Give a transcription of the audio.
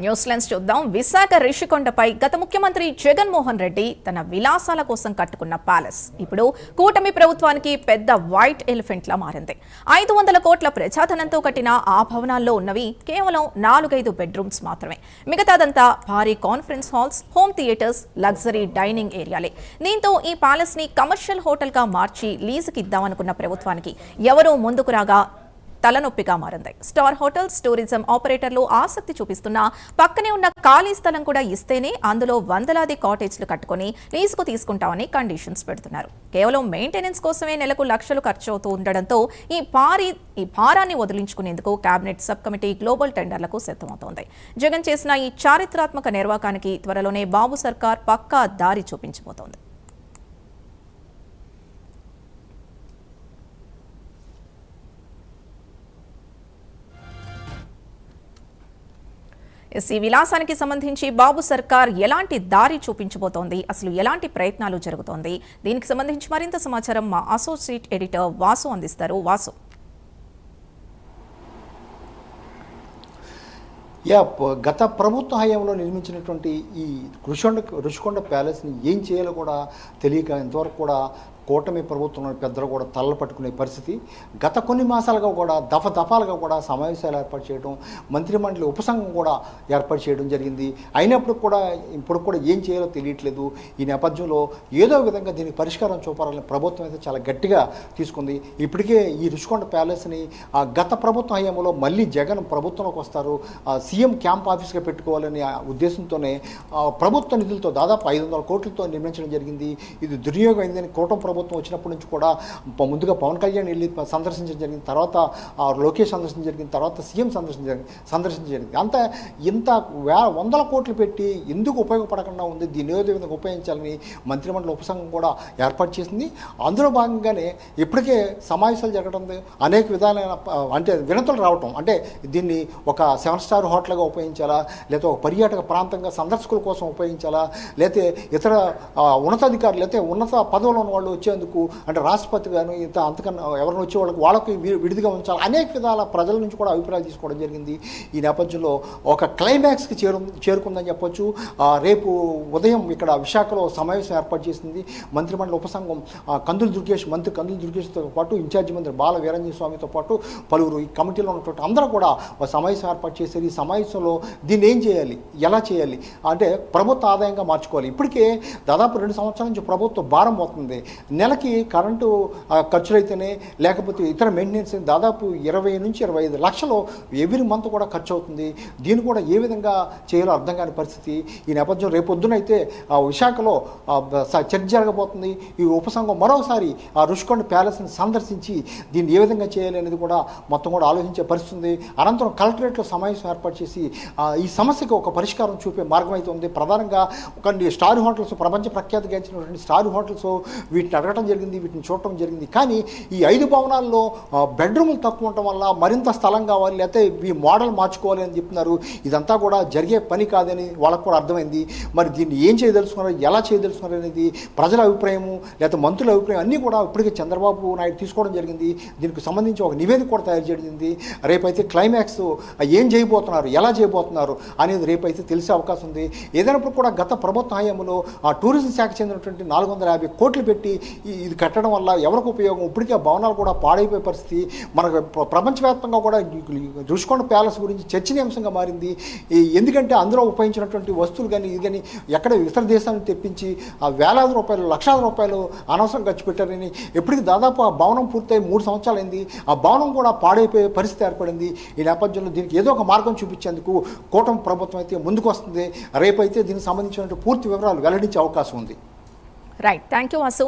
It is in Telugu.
న్యూస్ లెన్స్ చూద్దాం. విశాఖ రిషికొండపై గత ముఖ్యమంత్రి జగన్మోహన్ రెడ్డి తన విలాసాల కోసం కట్టుకున్న ప్యాలెస్ ఇప్పుడు కూటమి ప్రభుత్వానికి పెద్ద వైట్ ఎలిఫెంట్ లా మారింది. 500 కోట్ల ప్రజాధనంతో కట్టిన ఆ భవనాల్లో ఉన్నవి కేవలం 4-5 బెడ్రూమ్స్ మాత్రమే. మిగతాదంతా భారీ conference halls, home theatres, luxury dining ఏరియాలే. దీంతో ఈ ప్యాలెస్ ని కమర్షియల్ హోటల్ గా మార్చి లీజుకి ఇద్దామనుకున్న ప్రభుత్వానికి ఎవరూ ముందుకు రాగా తలనొప్పిగా మారింది. స్టార్ హోటల్స్, టూరిజం ఆపరేటర్లు ఆసక్తి చూపిస్తున్నా పక్కనే ఉన్న ఖాళీ స్థలం కూడా ఇస్తేనే అందులో వందలాది కాటేజ్లు కట్టుకుని లీజుకు తీసుకుంటామని కండిషన్స్ పెడుతున్నారు. కేవలం మెయింటెనెన్స్ కోసమే నెలకు లక్షలు ఖర్చు అవుతూ ఉండడంతో ఈ భారాన్ని వదిలించుకునేందుకు కేబినెట్ సబ్ కమిటీ గ్లోబల్ టెండర్లకు సిద్ధమవుతోంది. జగన్ చేసిన ఈ చారిత్రాత్మక నిర్వాకానికి త్వరలోనే బాబు సర్కార్ పక్కా దారి చూపించబోతోంది. ఈ విలాసానికి సంబంధించి బాబు సర్కార్ ఎలాంటి దారి చూపించబోతోంది, అసలు ఎలాంటి ప్రయత్నాలు జరుగుతోంది, దీనికి సంబంధించి మరింత సమాచారం మా అసోసియేట్ ఎడిటర్ వాసు అందిస్తారు. వాసు, గత ప్రభుత్వ హయాంలో నిర్మించినటువంటి ఈ రుషికొండ ప్యాలెస్ని ఏం చేయాలో కూడా తెలియక ఇంతవరకు కూడా కూటమి ప్రభుత్వంలోని పెద్దలు కూడా తలలు పట్టుకునే పరిస్థితి. గత కొన్ని మాసాలుగా కూడా దఫాలుగా కూడా సమావేశాలు ఏర్పాటు చేయడం, మంత్రిమండలి ఉపసంఘం కూడా ఏర్పాటు చేయడం జరిగింది. అయినప్పుడు కూడా ఇప్పుడు కూడా ఏం చేయాలో తెలియట్లేదు. ఈ నేపథ్యంలో ఏదో విధంగా దీనికి పరిష్కారం చూపాలని ప్రభుత్వం అయితే చాలా గట్టిగా తీసుకుంది. ఇప్పటికే ఈ రుషికొండ ప్యాలెస్ని గత ప్రభుత్వ హయాంలో మళ్ళీ జగన్ ప్రభుత్వంలోకి వస్తారు, సీఎం క్యాంప్ ఆఫీస్గా పెట్టుకోవాలనే ఉద్దేశంతోనే ప్రభుత్వ నిధులతో దాదాపు 500 కోట్లతో నిర్మించడం జరిగింది. ఇది దుర్వినియోగం అయిందని కూటమి ప్రభుత్వం వచ్చినప్పటి నుంచి కూడా ముందుగా పవన్ కళ్యాణ్ వెళ్ళి సందర్శించడం జరిగింది, తర్వాత లోకేష్ సందర్శించడం జరిగింది, తర్వాత సీఎం సందర్శించడం జరిగింది. అంతా ఇంత వందల కోట్లు పెట్టి ఎందుకు ఉపయోగపడకుండా ఉంది, దీన్ని ఏదో విధంగా ఉపయోగించాలని మంత్రిమండలి ఉపసంఘం కూడా ఏర్పాటు చేసింది. అందులో భాగంగానే ఇప్పటికే సమావేశాలు జరగడం, అనేక విధాలైన అంటే వినతులు రావటం, అంటే దీన్ని ఒక 7 స్టార్ హోటల్గా ఉపయోగించాలా, లేదా ఒక పర్యాటక ప్రాంతంగా సందర్శకుల కోసం ఉపయోగించాలా, లేకపోతే ఇతర ఉన్నతాధికారులు లేకపోతే ఉన్నత పదవులు ఉన్న వాళ్ళు వచ్చేందుకు, అంటే రాష్ట్రపతి కానీ అంతకన్నా ఎవరైనా వచ్చే వాళ్ళకి విడిదిగా ఉంచాలి, అనేక విధాల ప్రజల నుంచి కూడా అభిప్రాయాలు తీసుకోవడం జరిగింది. ఈ నేపథ్యంలో ఒక క్లైమాక్స్కి చేరుకుందని చెప్పొచ్చు. రేపు ఉదయం ఇక్కడ విశాఖలో సమావేశం ఏర్పాటు చేసింది మంత్రిమండలి ఉపసంఘం. మంత్రి కందుల దుర్గేష్తో పాటు ఇన్ఛార్జి మంత్రి బాల వీరంజన స్వామితో పాటు పలువురు ఈ కమిటీలో ఉన్నటువంటి అందరూ కూడా ఒక సమావేశం ఏర్పాటు చేశారు. ఈ సమావేశంలో దీన్ని ఏం చేయాలి, ఎలా చేయాలి, అంటే ప్రభుత్వ ఆదాయంగా మార్చుకోవాలి. ఇప్పటికే దాదాపు 2 సంవత్సరాల నుంచి ప్రభుత్వ భారం అవుతుంది. నెలకి కరెంటు ఖర్చులైతేనే లేకపోతే ఇతర మెయింటెనెన్స్ దాదాపు 20 నుంచి 25 లక్షలు ఎవ్రీ మంత్ కూడా ఖర్చు అవుతుంది. దీన్ని కూడా ఏ విధంగా చేయాలో అర్థం కాని పరిస్థితి. ఈ నేపథ్యం రేపొద్దునైతే విశాఖలో చర్చ జరగబోతుంది. ఈ ఉపసంఘం మరోసారి ఆ రుషికొండ ప్యాలెస్ని సందర్శించి దీన్ని ఏ విధంగా చేయాలి అనేది కూడా మొత్తం కూడా ఆలోచించే పరిస్థితి. అనంతరం కలెక్టరేట్లో సమావేశం ఏర్పాటు చేసి ఈ సమస్యకు ఒక పరిష్కారం చూపే మార్గం అయితే ఉంది. ప్రధానంగా కొన్ని స్టార్ హోటల్స్, ప్రపంచ ప్రఖ్యాతిగాంచినటువంటి స్టార్ హోటల్స్ వీటిని అడగటం జరిగింది, వీటిని చూడటం జరిగింది. కానీ ఈ 5 భవనాల్లో బెడ్రూములు తక్కువ ఉండటం వల్ల మరింత స్థలం కావాలి, లేకపోతే ఈ మోడల్ మార్చుకోవాలి అని చెప్తున్నారు. ఇదంతా కూడా జరిగే పని కాదని వాళ్ళకు కూడా అర్థమైంది. మరి దీన్ని ఏం చేయదలుచుకున్నారు, ఎలా చేయదలుచుకున్నారు అనేది ప్రజల అభిప్రాయము లేకపోతే మంత్రుల అభిప్రాయం అన్నీ కూడా ఇప్పటికే చంద్రబాబు నాయుడు తీసుకోవడం జరిగింది. దీనికి సంబంధించి ఒక నివేదిక కూడా తయారు చేయడం. రేపైతే క్లైమాక్స్ ఏం చేయబోతున్నారు, ఎలా చేయబోతున్నారు అనేది రేపైతే తెలిసే అవకాశం ఉంది. ఏదైనప్పుడు కూడా గత ప్రభుత్వ హయాంలో టూరిజం శాఖ చెందినటువంటి 450 కోట్లు పెట్టి ఇది కట్టడం వల్ల ఎవరికి ఉపయోగం, ఇప్పటికే భవనాలు కూడా పాడైపోయే పరిస్థితి. మనకు ప్రపంచవ్యాప్తంగా కూడా రుషికొండ ప్యాలెస్ గురించి చర్చనీయాంశంగా మారింది. ఎందుకంటే అందులో ఉపయోగించినటువంటి వస్తువులు కానీ ఇది కానీ ఎక్కడ ఇతర దేశాలను తెప్పించి వేలాది రూపాయలు, లక్షల రూపాయలు అనవసరం ఖర్చు పెట్టారని. ఎప్పటికీ దాదాపు ఆ భవనం పూర్తయి 3 సంవత్సరాలు అయింది. ఆ భవనం కూడా పాడైపోయే పరిస్థితి ఏర్పడింది. ఈ నేపథ్యంలో దీనికి ఏదో ఒక మార్గం చూపించేందుకు కూటమి ప్రభుత్వం అయితే ముందుకు వస్తుంది. రేపైతే దీనికి సంబంధించినటువంటి పూర్తి వివరాలు వెల్లడించే అవకాశం ఉంది. Right, thank you Vasu.